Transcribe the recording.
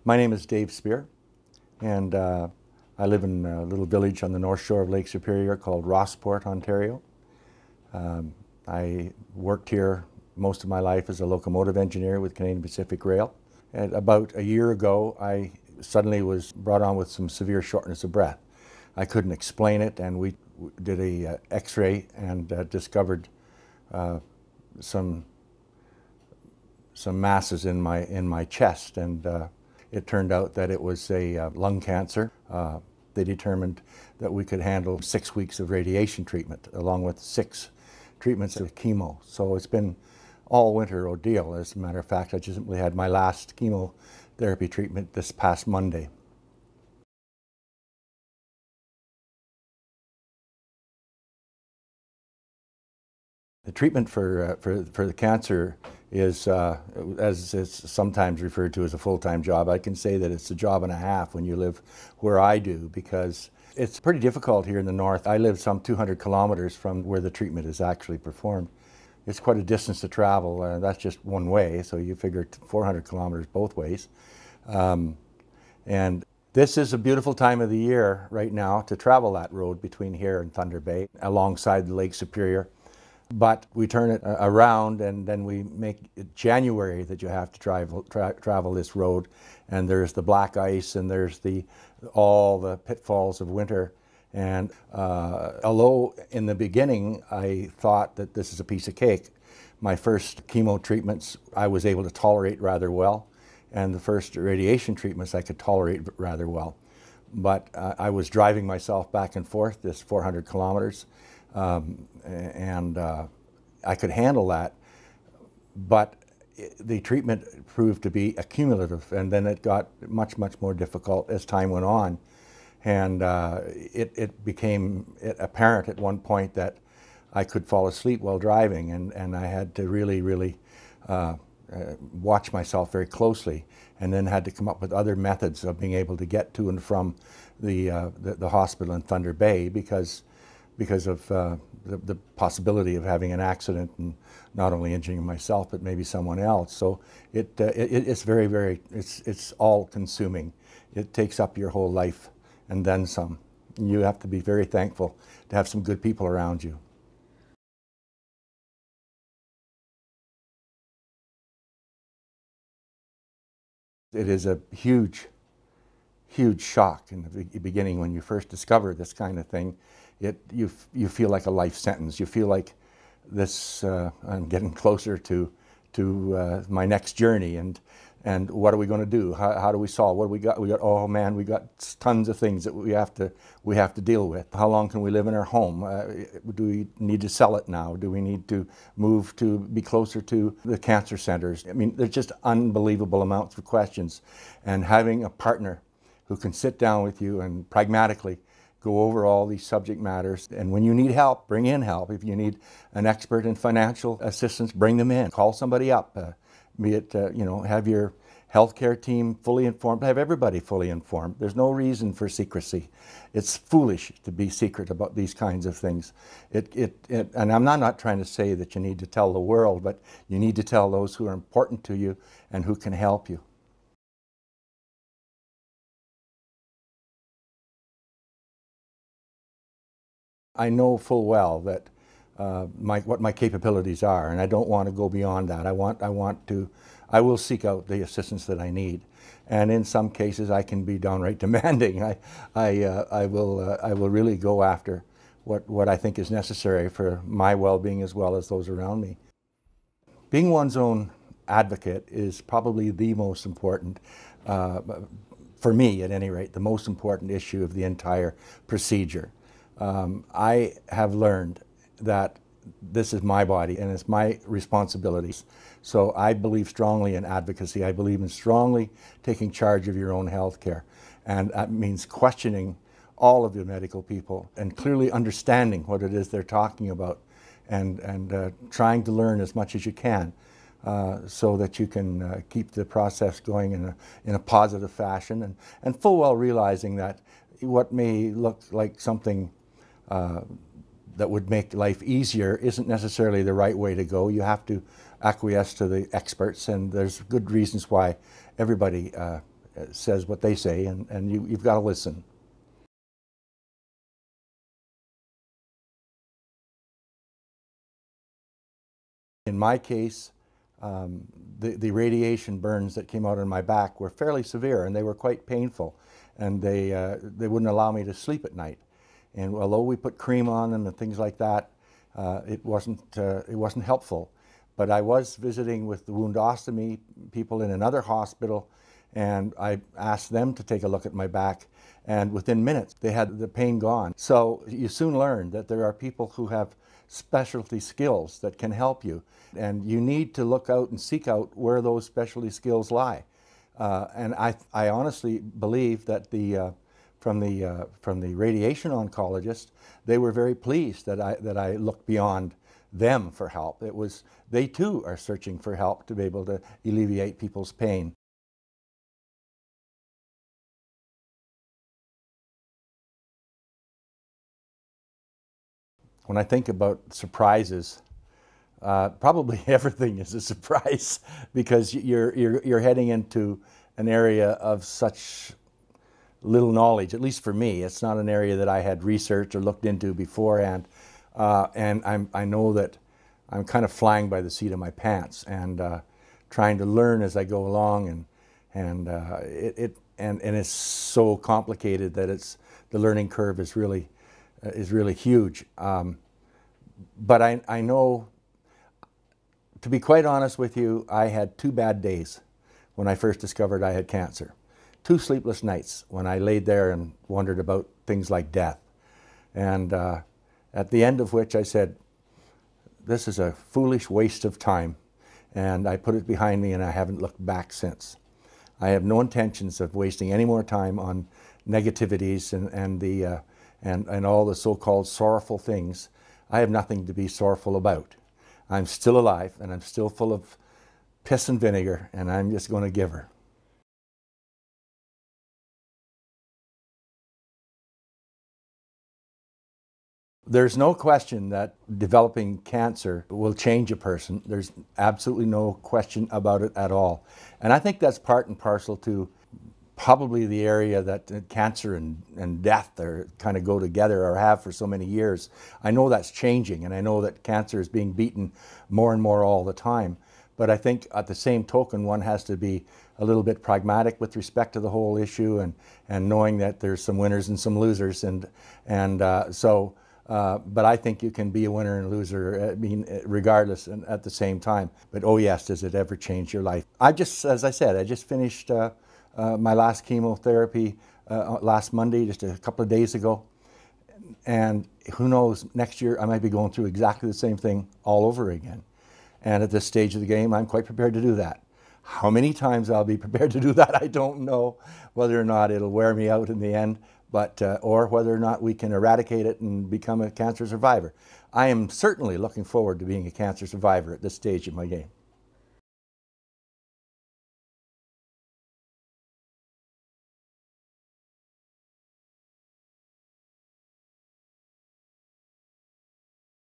My name is Dave Spear, and I live in a little village on the north shore of Lake Superior called Rossport, Ontario. I worked here most of my life as a locomotive engineer with Canadian Pacific Rail. And about a year ago, I suddenly was brought on with some severe shortness of breath. I couldn't explain it, and we did a X-ray and discovered some masses in my chest, and it turned out that it was a lung cancer. They determined that we could handle 6 weeks of radiation treatment along with 6 treatments of chemo. So it's been all winter ordeal. As a matter of fact, I just simply had my last chemotherapy treatment this past Monday. The treatment for the cancer is, as it's sometimes referred to as a full-time job. I can say that it's a job and a half when you live where I do, because it's pretty difficult here in the north. I live some 200 kilometers from where the treatment is actually performed. It's quite a distance to travel. That's just one way, so you figure 400 kilometers both ways. And this is a beautiful time of the year right now to travel that road between here and Thunder Bay, alongside the Lake Superior. But we turn it around, and then we make it January that you have to travel this road, and there's the black ice, and there's all the pitfalls of winter. And although in the beginning I thought that this is a piece of cake, my first chemo treatments I was able to tolerate rather well, and the first radiation treatments I could tolerate rather well. But I was driving myself back and forth this 400 kilometers. And I could handle that, but the treatment proved to be accumulative, and then it got much more difficult as time went on, and it became apparent at one point that I could fall asleep while driving, and I had to really watch myself very closely, and then had to come up with other methods of being able to get to and from the hospital in Thunder Bay, because of the possibility of having an accident and not only injuring myself but maybe someone else. So it's it's all consuming. It takes up your whole life and then some. You have to be very thankful to have some good people around you. It is a huge shock in the beginning when you first discover this kind of thing. You feel like a life sentence. You feel like this. I'm getting closer to my next journey, and what are we going to do? How do we solve? What do we got? Oh man, we got tons of things that we have to deal with. How long can we live in our home? Do we need to sell it now? Do we need to move to be closer to the cancer centers? I mean, there's just unbelievable amounts of questions, and having a partner who can sit down with you and pragmatically go over all these subject matters. And when you need help, bring in help. If you need an expert in financial assistance, bring them in. Call somebody up. Be it, have your healthcare team fully informed, have everybody fully informed. There's no reason for secrecy. It's foolish to be secret about these kinds of things. And I'm not trying to say that you need to tell the world, but you need to tell those who are important to you and who can help you. I know full well that what my capabilities are, and I don't want to go beyond that. I will seek out the assistance that I need, and in some cases I can be downright demanding. I will really go after what I think is necessary for my well-being as well as those around me. Being one's own advocate is probably the most important, for me at any rate, the most important issue of the entire procedure. I have learned that this is my body and it's my responsibilities. So I believe strongly in advocacy. I believe in strongly taking charge of your own health care. And that means questioning all of the medical people and clearly understanding what it is they're talking about, and trying to learn as much as you can so that you can keep the process going in a positive fashion, and full well realizing that what may look like something that would make life easier isn't necessarily the right way to go. You have to acquiesce to the experts, and there's good reasons why everybody says what they say, and you've got to listen. In my case, the radiation burns that came out on my back were fairly severe, and they were quite painful, and they wouldn't allow me to sleep at night. And although we put cream on them and things like that, it wasn't helpful. But I was visiting with the woundostomy people in another hospital, and I asked them to take a look at my back, and within minutes they had the pain gone. So you soon learn that there are people who have specialty skills that can help you, and you need to look out and seek out where those specialty skills lie. And I honestly believe that from the radiation oncologist, they were very pleased that I looked beyond them for help. It was, they too are searching for help to be able to alleviate people's pain. When I think about surprises, probably everything is a surprise, because you're heading into an area of such little knowledge. At least for me, it's not an area that I had researched or looked into beforehand, and I know that I'm kind of flying by the seat of my pants and trying to learn as I go along, and it's so complicated that the learning curve is really huge. But I know, to be quite honest with you, I had 2 bad days when I first discovered I had cancer. 2 sleepless nights when I laid there and wondered about things like death. And at the end of which I said, this is a foolish waste of time. And I put it behind me, and I haven't looked back since. I have no intentions of wasting any more time on negativities and all the so-called sorrowful things. I have nothing to be sorrowful about. I'm still alive, and I'm still full of piss and vinegar, and I'm just going to give her. There's no question that developing cancer will change a person. There's absolutely no question about it at all. And I think that's part and parcel to probably the area that cancer and death kind of go together, or have for so many years. I know that's changing, and I know that cancer is being beaten more and more all the time. But I think at the same token, one has to be a little bit pragmatic with respect to the whole issue, and knowing that there's some winners and some losers. But I think you can be a winner and a loser, I mean, regardless, and at the same time. But oh yes, does it ever change your life? As I said, I just finished my last chemotherapy last Monday, just a couple of days ago. And who knows, next year I might be going through exactly the same thing all over again. And at this stage of the game, I'm quite prepared to do that. How many times I'll be prepared to do that, I don't know. Whether or not it'll wear me out in the end, but or whether or not we can eradicate it and become a cancer survivor. I am certainly looking forward to being a cancer survivor at this stage of my game.